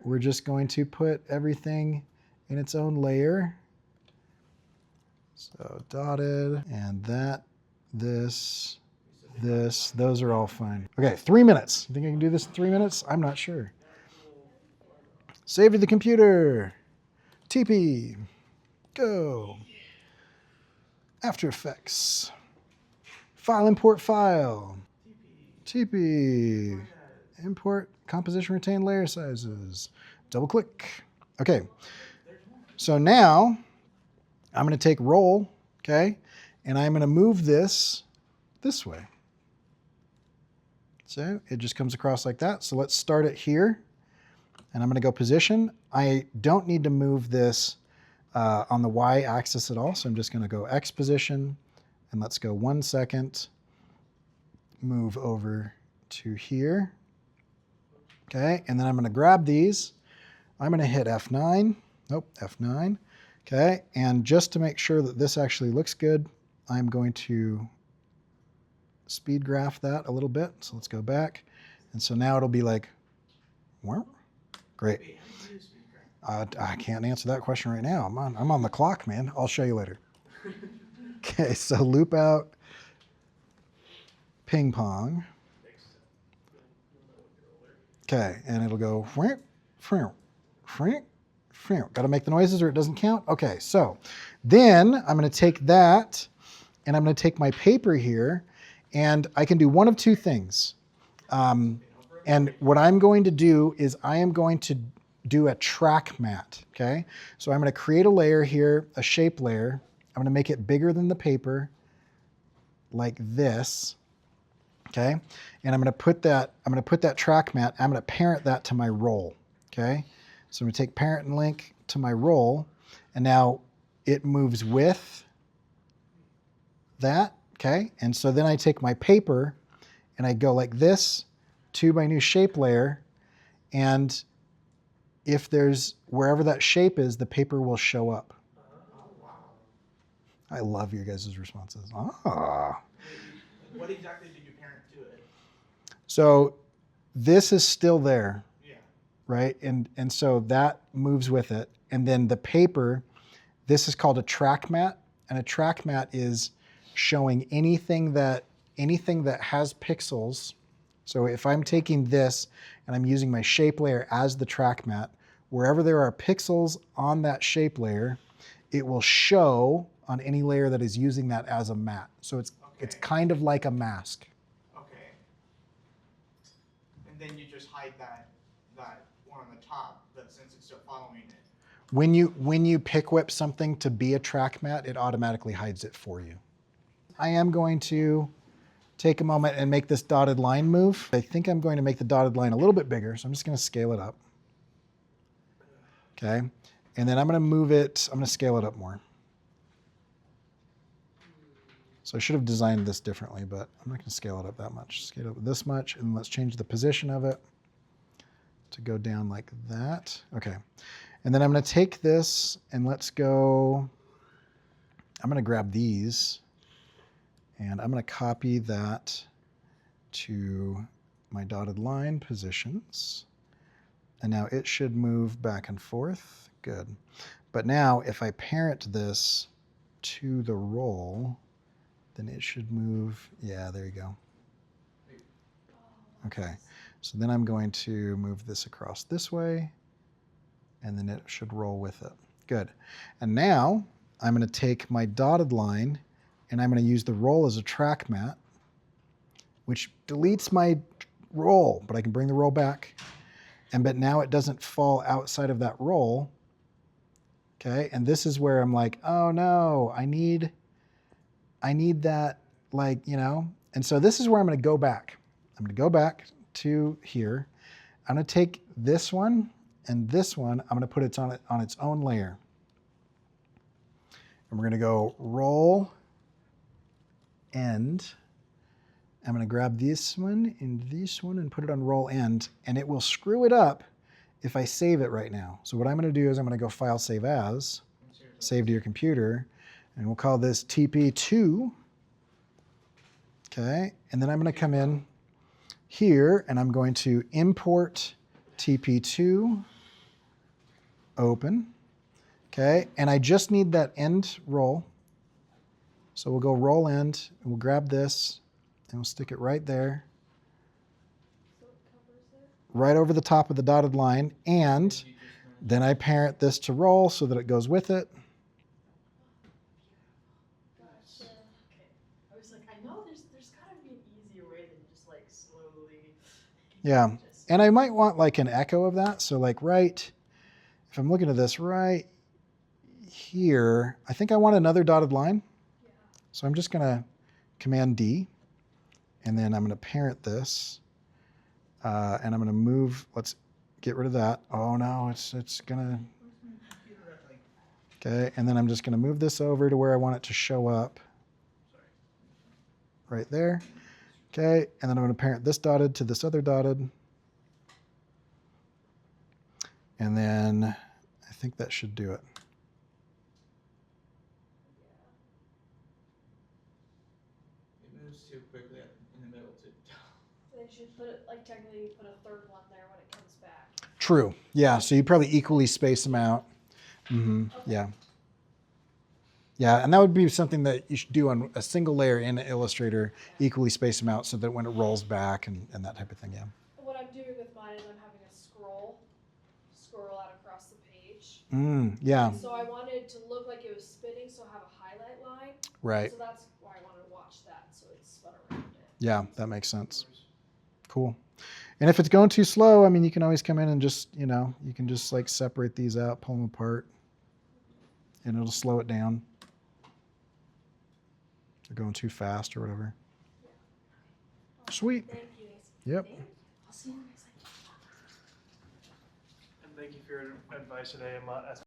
we're just going to put everything in its own layer. So dotted, and that, this, those are all fine. Okay, 3 minutes. You think I can do this in 3 minutes? I'm not sure. Save to the computer. TP. Go. After Effects. File import file. TP. Import composition retain layer sizes. Double click. Okay. So now I'm going to take roll, okay, and I'm going to move this way. So it just comes across like that. So let's start it here, and I'm going to go position. I don't need to move this on the y-axis at all, so I'm just going to go X position, and let's go 1 second, move over to here, okay, and then I'm going to grab these. I'm going to hit F9, nope, F9, okay, and just to make sure that this actually looks good, I'm going to speed graph that a little bit. So let's go back, and so now it'll be like, well, great. I can't answer that question right now. I'm on the clock, man. I'll show you later. Okay, so loop out, ping pong. Okay, and it'll go, got to make the noises or it doesn't count. Okay, so then I'm going to take that and I'm going to take my paper here and I can do one of two things. And what I'm going to do is I am going to do a track matte, okay? So I'm going to create a layer here, a shape layer. I'm going to make it bigger than the paper, like this, okay? And I'm going to put that track matte, I'm going to parent that to my roll, okay? So I'm going to take parent and link to my roll, and now it moves with that, okay? And so then I take my paper and I go like this to my new shape layer, and if there's, wherever that shape is, the paper will show up. I love your guys' responses. Ah. What exactly did you parent to it? So this is still there, Yeah. right? And so that moves with it. And then the paper, this is called a track matte, and a track matte is showing anything that has pixels. So if I'm taking this and I'm using my shape layer as the track matte, wherever there are pixels on that shape layer, it will show on any layer that is using that as a matte. So it's kind of like a mask. Okay. And then you just hide that one on the top, but since it's still following it. When you pick whip something to be a track matte, it automatically hides it for you. I am going to take a moment and make this dotted line move. I think I'm going to make the dotted line a little bit bigger, so I'm just going to scale it up. Okay, and then I'm going to move it, I'm going to scale it up more. So I should have designed this differently, but I'm not going to scale it up that much. Scale it up this much, and let's change the position of it to go down like that. Okay, and then I'm going to take this and let's go, I'm going to grab these and I'm going to copy that to my dotted line positions. And now it should move back and forth. Good. But now if I parent this to the roll, then it should move. Yeah, there you go. Okay. So then I'm going to move this across this way, and then it should roll with it. Good. And now I'm going to take my dotted line, and I'm going to use the roll as a track matte, which deletes my roll, but I can bring the roll back. But now it doesn't fall outside of that roll. Okay, and this is where I'm like, oh no, I need that, like, you know. And so this is where I'm going to go back. I'm going to go back to here. I'm going to take this one and this one. I'm going to put it on its own layer. And we're going to go roll end. I'm going to grab this one and put it on roll end, and it will screw it up if I save it right now. So what I'm going to do is I'm going to go File, Save As, save to your computer, and we'll call this TP2. Okay, and then I'm going to come in here and I'm going to import TP2, open. Okay, and I just need that end roll. So we'll go roll end, and we'll grab this, and we'll stick it right there, So it covers it. right over the top of the dotted line, and then I parent this to roll so that it goes with it. Gotcha. Okay. I was like, I know there's gotta be an easier way than just like slowly. Yeah, Just, and I might want like an echo of that. So like if I'm looking at this right here, I think I want another dotted line. yeah. So I'm just gonna Command D, and then I'm gonna parent this, and I'm gonna move, let's get rid of that. Oh no, it's gonna, okay, and then I'm just gonna move this over to where I want it to show up. Right there. Okay, and then I'm gonna parent this dotted to this other dotted. And then I think that should do it. It moves too quickly in the middle too. They should put it, like technically put a third one there when it comes back. True. Yeah, so you probably equally space them out. Yeah. Yeah, and that would be something that you should do on a single layer in Illustrator, equally space them out so that when it rolls back and that type of thing, yeah. What I'm doing with mine is I'm having a scroll out across the page. Yeah, So I wanted to look like it was spinning, so have a highlight line. right. So that's why I wanted to watch that, so it spun around it. Yeah, that makes sense. Cool. And if it's going too slow, I mean, you can always come in and just, you can just like separate these out, pull them apart, and it'll slow it down. If they're going too fast or whatever. Sweet. Thank you. Yep. I'll see you next time. And thank you for your advice today.